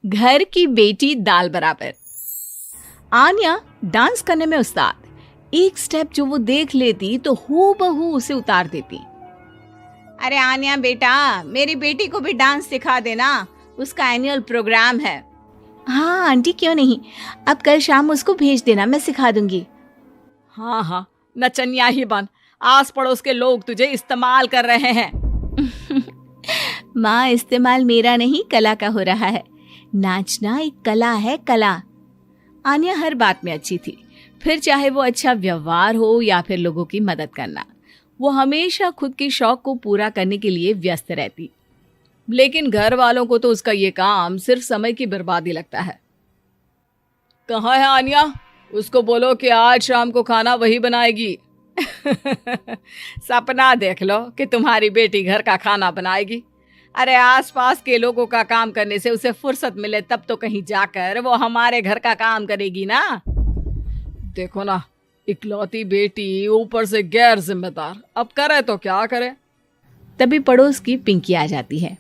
घर की बेटी दाल बराबर। आन्या डांस करने में उस्ताद। एक स्टेप जो वो देख लेती तो हूबहू उसे उतार देती। अरे आन्या बेटा, मेरी बेटी को भी डांस सिखा देना, उसका एनुअल प्रोग्राम है। हाँ आंटी, क्यों नहीं, अब कल शाम उसको भेज देना, मैं सिखा दूंगी। हाँ हाँ, नचनिया ही बन, आस पड़ोस के लोग तुझे इस्तेमाल कर रहे हैं। माँ, इस्तेमाल मेरा नहीं कला का हो रहा है। नाचना एक कला है, कला। आन्या हर बात में अच्छी थी, फिर चाहे वो अच्छा व्यवहार हो या फिर लोगों की मदद करना। वो हमेशा खुद के शौक को पूरा करने के लिए व्यस्त रहती, लेकिन घर वालों को तो उसका ये काम सिर्फ समय की बर्बादी लगता है। कहाँ है आन्या? उसको बोलो कि आज शाम को खाना वही बनाएगी। सपना देख लो कि तुम्हारी बेटी घर का खाना बनाएगी। अरे आसपास के लोगों का काम करने से उसे फुर्सत मिले तब तो कहीं जाकर वो हमारे घर का काम करेगी ना। देखो ना, इकलौती बेटी, ऊपर से गैर जिम्मेदार, अब करे तो क्या करे। तभी पड़ोस की पिंकी आ जाती है।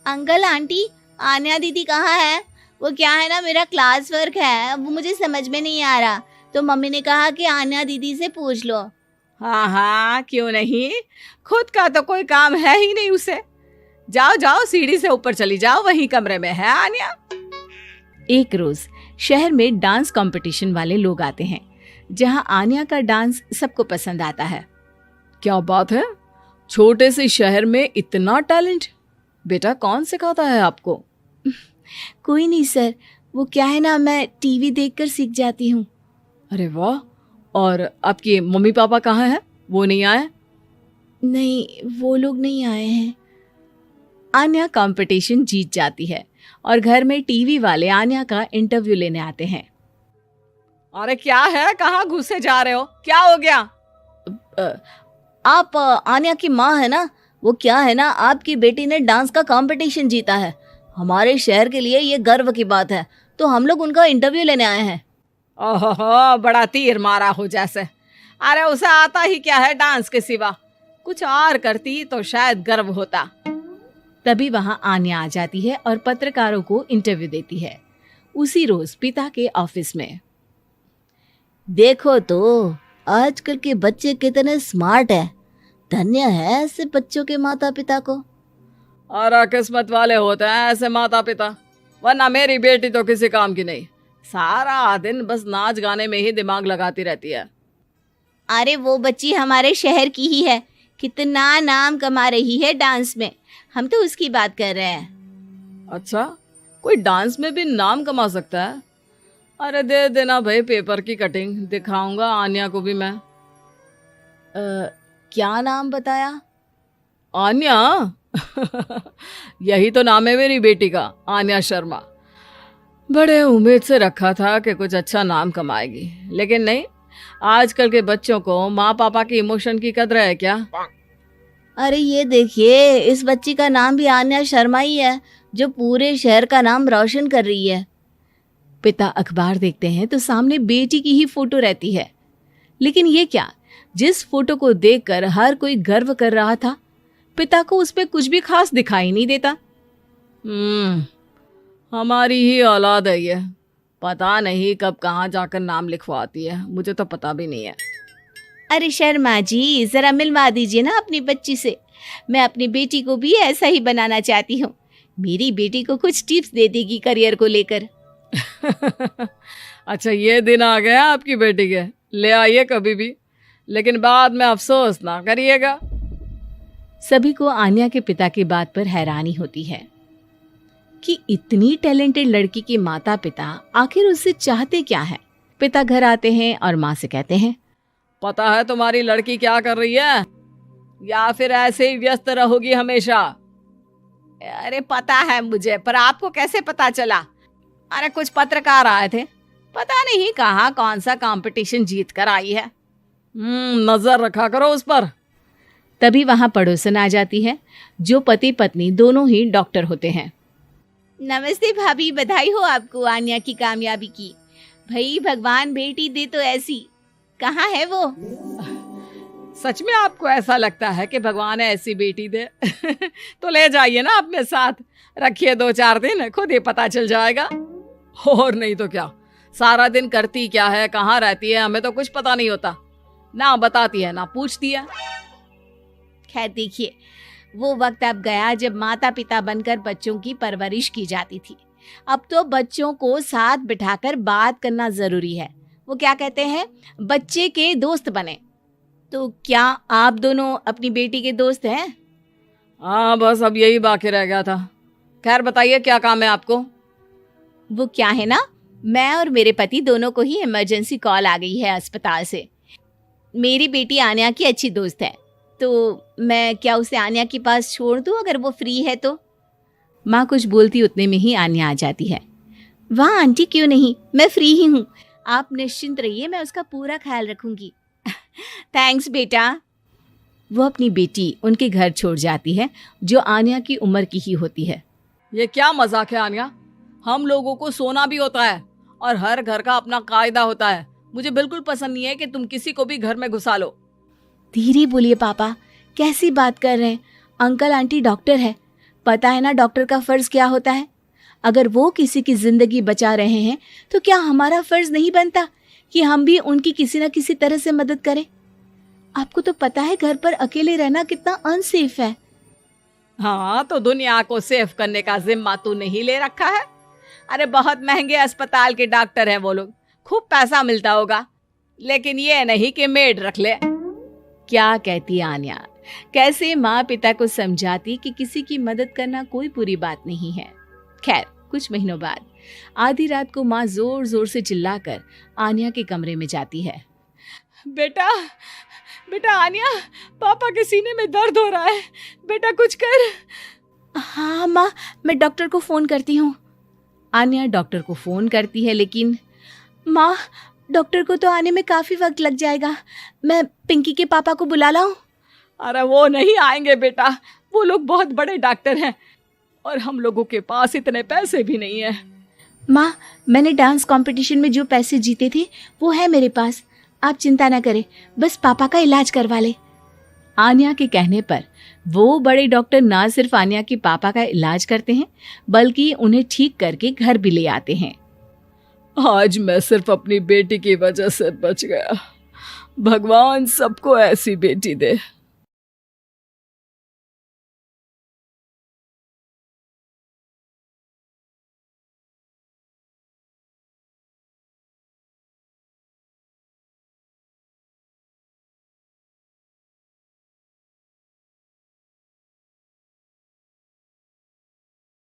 अंकल आंटी, आन्या दीदी कहाँ है? वो क्या है ना, मेरा क्लास वर्क है, वो मुझे समझ में नहीं आ रहा, तो मम्मी ने कहा कि आन्या दीदी से पूछ लो। हाँ हाँ, क्यों नहीं, खुद का तो कोई काम है ही नहीं उसे। जाओ जाओ, सीढ़ी से ऊपर चली जाओ, वही कमरे में है आन्या। एक रोज शहर में डांस कंपटीशन वाले लोग आते हैं, जहां आन्या का डांस सबको पसंद आता है। क्या बात है, छोटे से शहर में इतना टैलेंट? बेटा कौन सिखाता है आपको? कोई नहीं सर, वो क्या है ना, मैं टीवी देखकर सीख जाती हूँ। अरे वाह, और आपके मम्मी पापा कहाँ हैं? वो नहीं आए? नहीं, वो लोग नहीं आए हैं। आन्या कंपटीशन जीत जाती है और घर में टीवी वाले आन्या का इंटरव्यू लेने आते हैं। अरे क्या है, कहाँ घुसे जा रहे हो, क्या हो गया? आप आन्या की माँ है ना? वो क्या है ना, आपकी बेटी ने डांस का कंपटीशन जीता है, हमारे शहर के लिए ये गर्व की बात है, तो हम लोग उनका इंटरव्यू लेने आए हैं। ओहो, बड़ा तीर मारा हो जैसे। अरे उसे आता ही क्या है डांस के सिवा, कुछ और करती तो शायद गर्व होता। तभी वहां आन्या आ जाती है और पत्रकारों को इंटरव्यू देती है। उसी रोज पिता के ऑफिस में। देखो तो आजकल के बच्चे कितने स्मार्ट हैं, धन्य है ऐसे बच्चों के माता पिता को। और किस्मत वाले होते हैं ऐसे माता पिता, वरना मेरी बेटी तो किसी काम की नहीं, सारा दिन बस नाच गाने में ही दिमाग लगाती रहती है। अरे वो बच्ची हमारे शहर की ही है, कितना नाम कमा रही है डांस में, हम तो उसकी बात कर रहे हैं। अच्छा, कोई डांस में भी नाम कमा सकता है? अरे दे देना भाई पेपर की कटिंग, दिखाऊंगा आन्या को भी मैं। क्या नाम बताया? आन्या? यही तो नाम है मेरी बेटी का, आन्या शर्मा। बड़े उम्मीद से रखा था कि कुछ अच्छा नाम कमाएगी, लेकिन नहीं, आजकल के बच्चों को माँ पापा की इमोशन की कदर है क्या? अरे ये देखिए, इस बच्ची का नाम भी आन्या शर्मा ही है, जो पूरे शहर का नाम रोशन कर रही है। पिता अखबार देखते हैं तो सामने बेटी की ही फोटो रहती है, लेकिन ये क्या, जिस फोटो को देखकर हर कोई गर्व कर रहा था, पिता को उस पे कुछ भी खास दिखाई नहीं देता। हमारी ही औलाद है ये, पता नहीं कब कहाँ जाकर नाम लिखवाती है, मुझे तो पता भी नहीं है। अरे शर्मा जी, जरा मिलवा दीजिए ना अपनी बच्ची से, मैं अपनी बेटी को भी ऐसा ही बनाना चाहती हूँ, मेरी बेटी को कुछ टिप्स दे देगी करियर को लेकर। अच्छा, ये दिन आ गया आपकी बेटी के, ले आइए कभी भी, लेकिन बाद में अफसोस ना करिएगा। सभी को आन्या के पिता की बात पर हैरानी होती है कि इतनी टैलेंटेड लड़की के माता पिता आखिर उससे चाहते क्या है। पिता घर आते हैं और माँ से कहते हैं, पता है तुम्हारी लड़की क्या कर रही है, या फिर ऐसे ही व्यस्त रहोगी हमेशा? अरे पता है मुझे, पर आपको कैसे पता चला? अरे कुछ पत्रकार आए थे, पता नहीं कहाँ कौन सा कंपटीशन जीत कर आई है। नजर रखा करो उस पर। तभी वहां पड़ोसन आ जाती है, जो पति पत्नी दोनों ही डॉक्टर होते हैं। नमस्ते भाभी, बधाई हो आपको आन्या की कामयाबी की। भाई भगवान बेटी दे तो ऐसी। कहाँ है वो? सच में आपको ऐसा लगता है कि भगवान ऐसी बेटी दे तो ले जाइए ना अपने साथ, रखिए 2-4 दिन, खुद ही पता चल जाएगा। और नहीं तो क्या, सारा दिन करती क्या है, कहाँ रहती है, हमें तो कुछ पता नहीं होता, ना बताती है ना पूछती है। खैर देखिए, वो वक्त अब गया जब माता पिता बनकर बच्चों की परवरिश की जाती थी। अब तो बच्चों को साथ बिठाकर बात करना जरूरी है। वो क्या कहते हैं, बच्चे के दोस्त बने। तो क्या आप दोनों अपनी बेटी के दोस्त हैं? हाँ, बस अब यही बाकी रह गया था। खैर बताइए, क्या काम है आपको? वो क्या है ना, मैं और मेरे पति दोनों को ही इमरजेंसी कॉल आ गई है अस्पताल से। मेरी बेटी आन्या की अच्छी दोस्त है, तो मैं क्या उसे आन्या के पास छोड़ दूं अगर वो फ्री है तो? माँ कुछ बोलती उतने में ही आन्या आ जाती है। वाह आंटी, क्यों नहीं, मैं फ्री ही हूँ, आप निश्चिंत रहिए, मैं उसका पूरा ख्याल रखूंगी। थैंक्स बेटा। वो अपनी बेटी उनके घर छोड़ जाती है, जो आन्या की उम्र की ही होती है। ये क्या मजाक है आन्या, हम लोगों को सोना भी होता है और हर घर का अपना कायदा होता है। मुझे बिल्कुल पसंद नहीं है कि तुम किसी को भी घर में घुसा लो। धीरे बोलिए पापा, कैसी बात कर रहे हैं? अंकल आंटी डॉक्टर है, पता है ना डॉक्टर का फर्ज क्या होता है। अगर वो किसी की जिंदगी बचा रहे हैं तो क्या हमारा फर्ज नहीं बनता कि हम भी उनकी किसी न किसी तरह से मदद करें? आपको तो पता है घर पर अकेले रहना कितना अनसेफ है। हाँ, तो दुनिया को सेफ करने का जिम्मा तू नहीं ले रखा है? अरे बहुत महंगे अस्पताल के डॉक्टर हैं वो लोग, खूब पैसा मिलता होगा, लेकिन ये नहीं कि मेड रख ले। क्या कहती आन्या, कैसे माँ पिता को समझाती कि किसी की मदद करना कोई बुरी बात नहीं है। खैर कुछ महीनों बाद आधी रात को माँ जोर जोर से चिल्लाकर आन्या के कमरे में जाती है। बेटा बेटा आन्या, पापा के सीने में दर्द हो रहा है, बेटा कुछ कर। हाँ माँ, मैं डॉक्टर को फोन करती हूँ। आन्या डॉक्टर को फोन करती है, लेकिन माँ डॉक्टर को तो आने में काफी वक्त लग जाएगा, मैं पिंकी के पापा को बुला लाऊं? अरे वो नहीं आएंगे बेटा, वो लोग बहुत बड़े डॉक्टर हैं और हम लोगों के पास इतने पैसे भी नहीं है। माँ, मैंने डांस कंपटीशन में जो पैसे जीते थे वो है मेरे पास, आप चिंता ना करें, बस पापा का इलाज करवा ले। आन्या के कहने पर वो बड़े डॉक्टर ना सिर्फ आन्या के पापा का इलाज करते हैं, बल्कि उन्हें ठीक करके घर भी ले आते हैं। आज मैं सिर्फ अपनी बेटी की वजह से बच गया। भगवान सबको ऐसी बेटी दे।